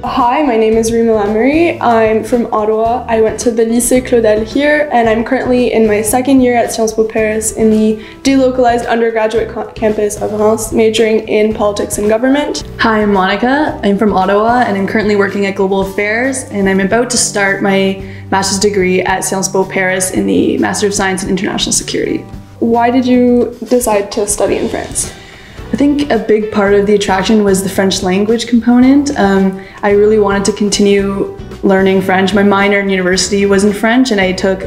Hi, my name is Reem Al-Ameri. I'm from Ottawa. I went to the Lycée here, and I'm currently in my second year at Sciences Po Paris in the delocalized undergraduate campus of Reims, majoring in politics and government. Hi, I'm Monica. I'm from Ottawa, and I'm currently working at Global Affairs, and I'm about to start my master's degree at Sciences Po Paris in the Master of Science in International Security. Why did you decide to study in France? I think a big part of the attraction was the French language component. I really wanted to continue learning French. My minor in university was in French, and I took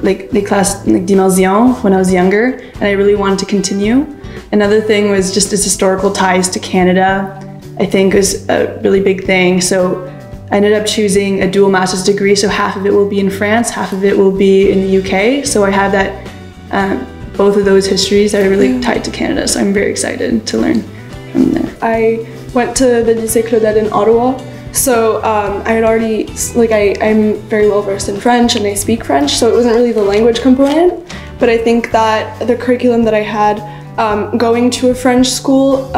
les classes d'immersion when I was younger, and I really wanted to continue. Another thing was just its historical ties to Canada, I think was a really big thing. So I ended up choosing a dual master's degree, so half of it will be in France, half of it will be in the UK. So I have that both of those histories are really tied to Canada, so I'm very excited to learn from there. I went to the Lycée in Ottawa, so I had already, I'm very well versed in French and I speak French, so it wasn't really the language component, but I think that the curriculum that I had going to a French school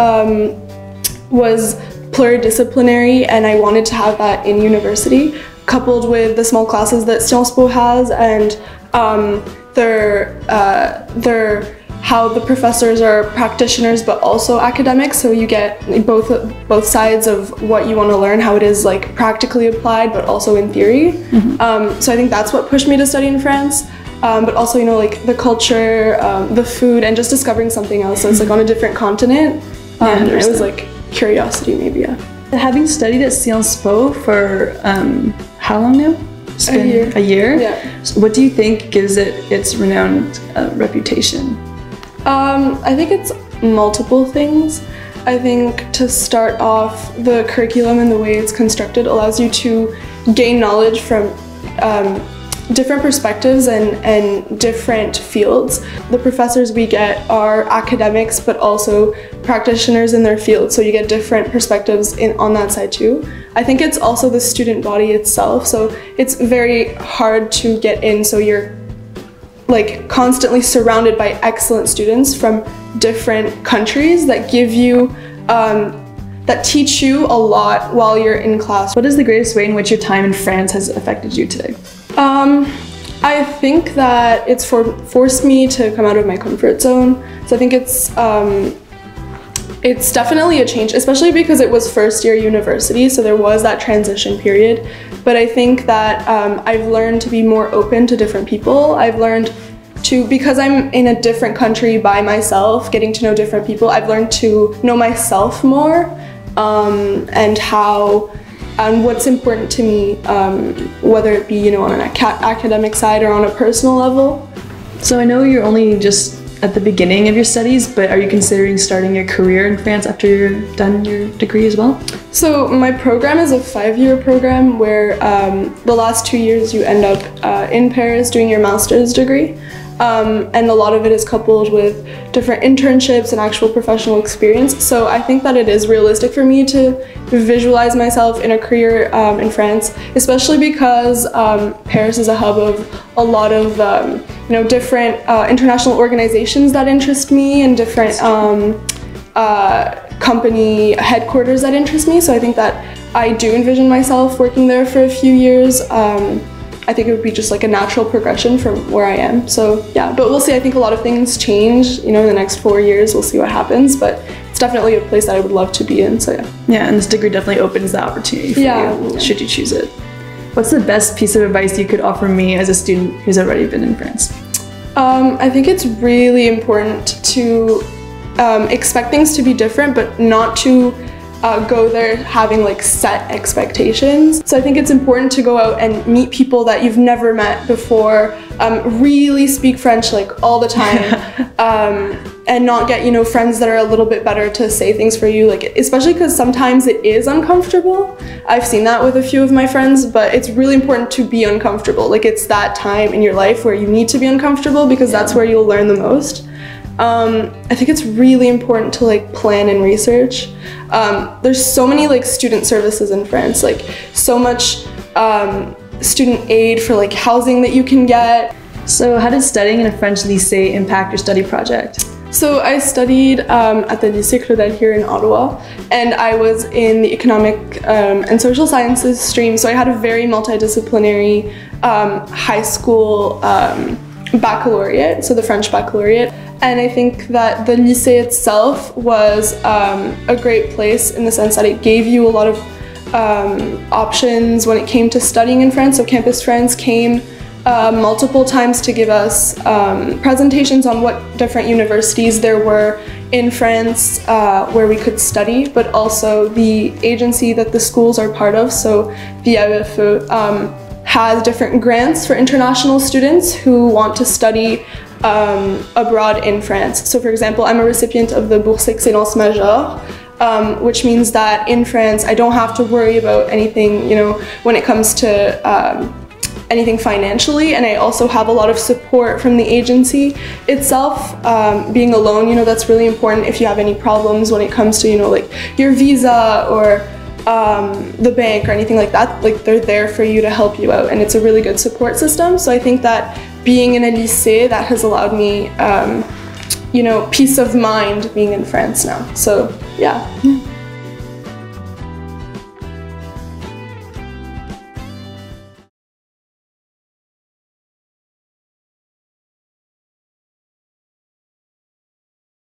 was pluridisciplinary, and I wanted to have that in university, coupled with the small classes that Sciences Po has, and they're how the professors are practitioners but also academics, so you get both sides of what you want to learn, how it is like practically applied but also in theory. So I think that's what pushed me to study in France, but also, you know, like the culture, the food, and just discovering something else. So it's like on a different continent. It was like curiosity maybe. Having studied at Sciences Po for how long now? A year? Yeah. So what do you think gives it its renowned reputation? I think it's multiple things. I think to start off, the curriculum and the way it's constructed allows you to gain knowledge from different perspectives and different fields. The professors we get are academics but also practitioners in their field, so you get different perspectives on that side too. I think it's also the student body itself, so it's very hard to get in, so you're like constantly surrounded by excellent students from different countries that give you that teach you a lot while you're in class. What is the greatest way in which your time in France has affected you today? I think that it's forced me to come out of my comfort zone. So I think it's definitely a change, especially because it was first year university, so there was that transition period. But I think that I've learned to be more open to different people. I've learned to, because I'm in a different country by myself, getting to know different people, I've learned to know myself more, and what's important to me, whether it be, you know, on an academic side or on a personal level. So I know you're only just at the beginning of your studies, but are you considering starting your career in France after you're done your degree as well? So my program is a 5-year program where the last 2 years you end up in Paris doing your master's degree. And a lot of it is coupled with different internships and actual professional experience. So I think that it is realistic for me to visualize myself in a career in France, especially because Paris is a hub of a lot of you know, different international organizations that interest me, and different company headquarters that interest me. So I think that I do envision myself working there for a few years. I think it would be just like a natural progression from where I am. So yeah, but we'll see. I think a lot of things change, you know, in the next 4 years. We'll see what happens, but it's definitely a place that I would love to be in, so yeah. Yeah, and this degree definitely opens the opportunity for you, should you choose it. What's the best piece of advice you could offer me as a student who's already been in France? I think it's really important to expect things to be different, but not to go there having like set expectations. So I think it's important to go out and meet people that you've never met before, really speak French like all the time, and not get, you know, friends that are a little bit better to say things for you, like especially because sometimes it is uncomfortable. I've seen that with a few of my friends, but it's really important to be uncomfortable. Like it's that time in your life where you need to be uncomfortable, because that's where you'll learn the most. I think it's really important to like plan and research. There's so many like student services in France, like so much student aid for like housing that you can get. So how did studying in a French lycée impact your study project? So I studied at the Lycée Collège here in Ottawa, and I was in the economic and social sciences stream, so I had a very multidisciplinary high school baccalaureate, so the French baccalaureate. And I think that the lycée itself was a great place in the sense that it gave you a lot of options when it came to studying in France. So Campus France came multiple times to give us presentations on what different universities there were in France where we could study, but also the agency that the schools are part of, so VAFE, has different grants for international students who want to study abroad in France. So for example, I'm a recipient of the Bourse Excellence Majeure, which means that in France I don't have to worry about anything, when it comes to anything financially, and I also have a lot of support from the agency itself. Being alone, that's really important if you have any problems when it comes to, like your visa or the bank or anything like that. Like, they're there for you to help you out, and it's a really good support system. So I think that being in a lycée, that has allowed me, peace of mind being in France now. So yeah.